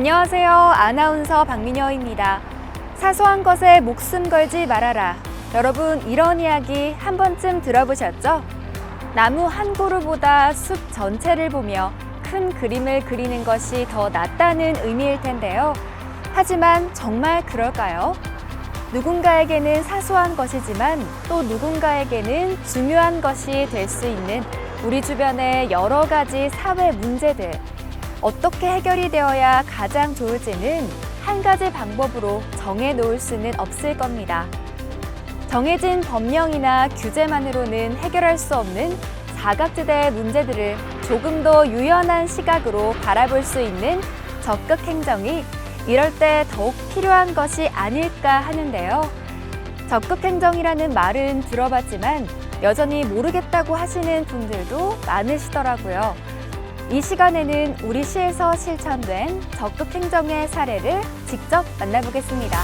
안녕하세요. 아나운서 박민여입니다. 사소한 것에 목숨 걸지 말아라. 여러분, 이런 이야기 한 번쯤 들어보셨죠? 나무 한 그루보다 숲 전체를 보며 큰 그림을 그리는 것이 더 낫다는 의미일 텐데요. 하지만 정말 그럴까요? 누군가에게는 사소한 것이지만 또 누군가에게는 중요한 것이 될 수 있는 우리 주변의 여러 가지 사회 문제들. 어떻게 해결이 되어야 가장 좋을지는 한 가지 방법으로 정해 놓을 수는 없을 겁니다. 정해진 법령이나 규제만으로는 해결할 수 없는 사각지대의 문제들을 조금 더 유연한 시각으로 바라볼 수 있는 적극 행정이 이럴 때 더욱 필요한 것이 아닐까 하는데요. 적극 행정이라는 말은 들어봤지만 여전히 모르겠다고 하시는 분들도 많으시더라고요. 이 시간에는 우리 시에서 실천된 적극 행정의 사례를 직접 만나보겠습니다.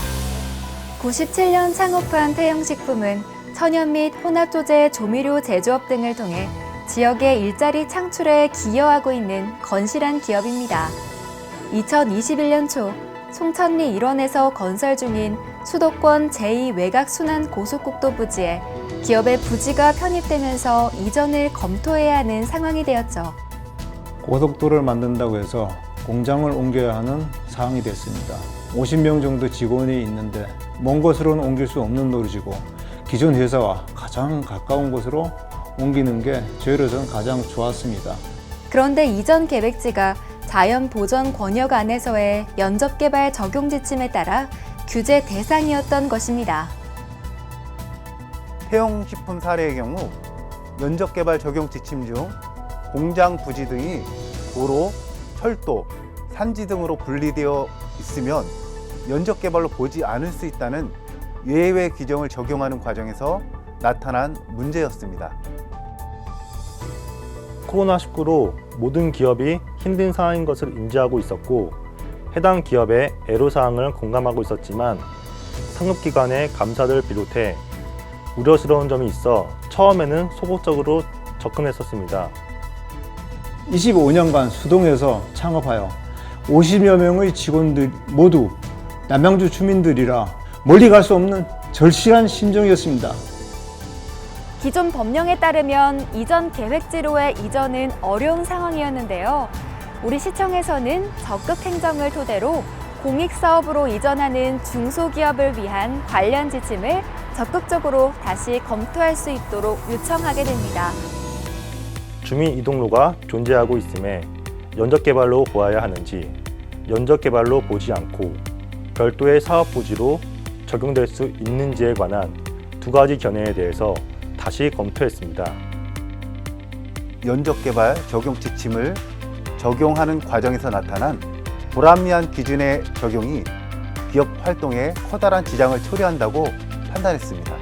97년 창업한 태영식품은 천연 및 혼합 조제 조미료 제조업 등을 통해 지역의 일자리 창출에 기여하고 있는 건실한 기업입니다. 2021년 초 송천리 일원에서 건설 중인 수도권 제2외곽순환 고속국도 부지에 기업의 부지가 편입되면서 이전을 검토해야 하는 상황이 되었죠. 고속도로를 만든다고 해서 공장을 옮겨야 하는 상황이 됐습니다. 50명 정도 직원이 있는데 먼 곳으로는 옮길 수 없는 노릇이고 기존 회사와 가장 가까운 곳으로 옮기는 게 저희로서는 가장 좋았습니다. 그런데 이전 계획지가 자연보전권역 안에서의 연접개발 적용 지침에 따라 규제 대상이었던 것입니다. 태영식품 사례의 경우 면적개발 적용 지침 중 공장 부지 등이 도로, 철도, 산지 등으로 분리되어 있으면 면적개발로 보지 않을 수 있다는 예외 규정을 적용하는 과정에서 나타난 문제였습니다. 코로나19로 모든 기업이 힘든 상황인 것을 인지하고 있었고 해당 기업의 애로사항을 공감하고 있었지만 상급기관의 감사를 비롯해 우려스러운 점이 있어 처음에는 소극적으로 접근했었습니다. 25년간 수동에서 창업하여 50여 명의 직원들 모두 남양주 주민들이라 멀리 갈 수 없는 절실한 심정이었습니다. 기존 법령에 따르면 이전 계획지로의 이전은 어려운 상황이었는데요. 우리 시청에서는 적극 행정을 토대로 공익사업으로 이전하는 중소기업을 위한 관련 지침을 적극적으로 다시 검토할 수 있도록 요청하게 됩니다. 주민 이동로가 존재하고 있음에 연접개발로 보아야 하는지 연접개발로 보지 않고 별도의 사업부지로 적용될 수 있는지에 관한 두 가지 견해에 대해서 다시 검토했습니다. 연접개발 적용 지침을 적용하는 과정에서 나타난 불합리한 기준의 적용이 기업 활동에 커다란 지장을 초래한다고 판단했습니다.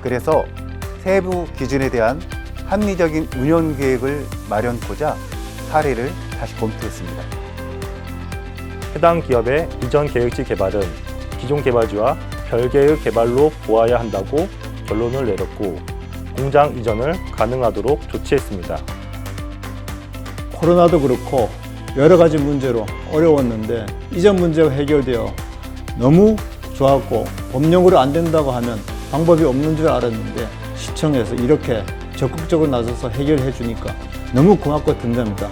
그래서 세부 기준에 대한 합리적인 운영 계획을 마련하고자 사례를 다시 검토했습니다. 해당 기업의 이전 계획지 개발은 기존 개발지와 별개의 개발로 보아야 한다고 결론을 내렸고 공장 이전을 가능하도록 조치했습니다. 코로나도 그렇고 여러 가지 문제로 어려웠는데 이전 문제가 해결되어 너무 좋았고 법령으로 안 된다고 하면 방법이 없는 줄 알았는데 시청에서 이렇게 적극적으로 나서서 해결해 주니까 너무 고맙고 든답니다.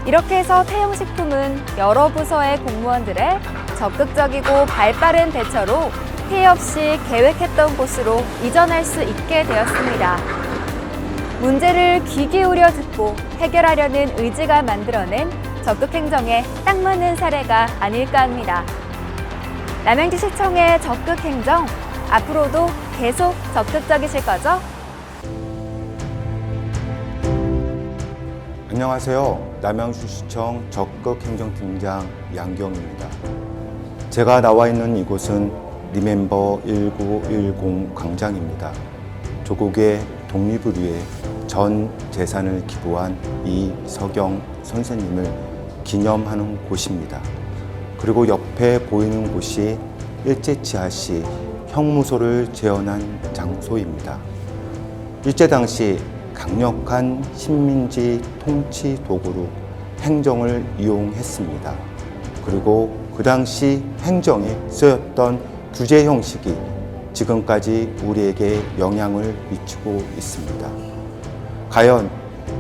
이렇게 해서 태영식품은 여러 부서의 공무원들의 적극적이고 발빠른 대처로 피해 없이 계획했던 곳으로 이전할 수 있게 되었습니다. 문제를 귀 기울여 듣고 해결하려는 의지가 만들어낸 적극 행정에 딱 맞는 사례가 아닐까 합니다. 남양주시청의 적극 행정, 앞으로도 계속 적극적이실 거죠? 안녕하세요. 남양주시청 적극행정팀장 양경입니다. 제가 나와 있는 이곳은 리멤버 1910 광장입니다. 조국의 독립을 위해 전 재산을 기부한 이석영 선생님을 기념하는 곳입니다. 그리고 옆에 보이는 곳이 일제치하시 형무소를 재현한 장소입니다. 일제 당시 강력한 식민지 통치 도구로 행정을 이용했습니다. 그리고 그 당시 행정에 쓰였던 규제 형식이 지금까지 우리에게 영향을 미치고 있습니다. 과연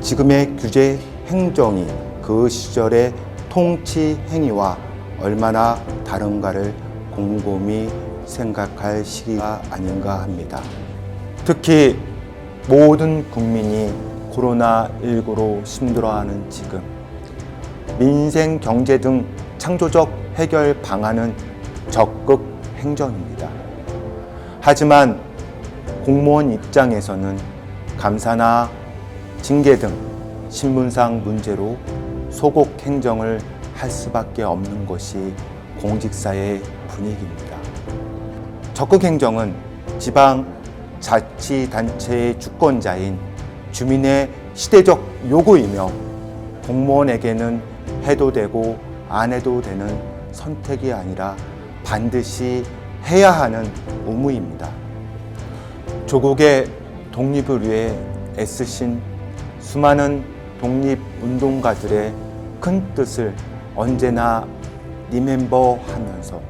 지금의 규제 행정이 그 시절의 통치 행위와 얼마나 다른가를 곰곰이 생각할 시기가 아닌가 합니다. 특히 모든 국민이 코로나19로 힘들어하는 지금 민생, 경제 등 창조적 해결 방안은 적극 행정입니다. 하지만 공무원 입장에서는 감사나 징계 등 신분상 문제로 소극 행정을 할 수밖에 없는 것이 공직사의 분위기입니다. 적극 행정은 지방 자치단체의 주권자인 주민의 시대적 요구이며 공무원에게는 해도 되고 안 해도 되는 선택이 아니라 반드시 해야 하는 의무입니다. 조국의 독립을 위해 애쓰신 수많은 독립운동가들의 큰 뜻을 언제나 리멤버하면서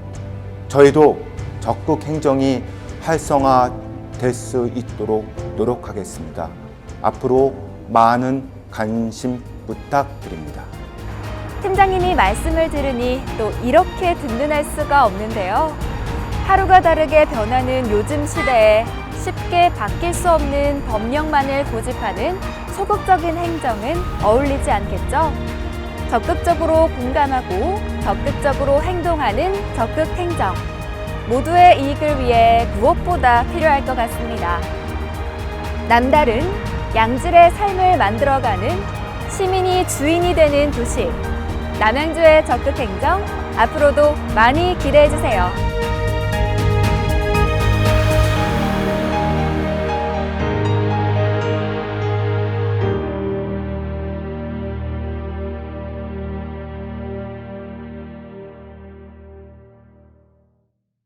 저희도 적극 행정이 활성화될 수 있도록 노력하겠습니다. 앞으로 많은 관심 부탁드립니다. 팀장님이 말씀을 들으니 또 이렇게 든든할 수가 없는데요. 하루가 다르게 변하는 요즘 시대에 쉽게 바뀔 수 없는 법령만을 고집하는 소극적인 행정은 어울리지 않겠죠? 적극적으로 공감하고 적극적으로 행동하는 적극 행정. 모두의 이익을 위해 무엇보다 필요할 것 같습니다. 남다른 양질의 삶을 만들어가는 시민이 주인이 되는 도시. 남양주의 적극 행정, 앞으로도 많이 기대해 주세요.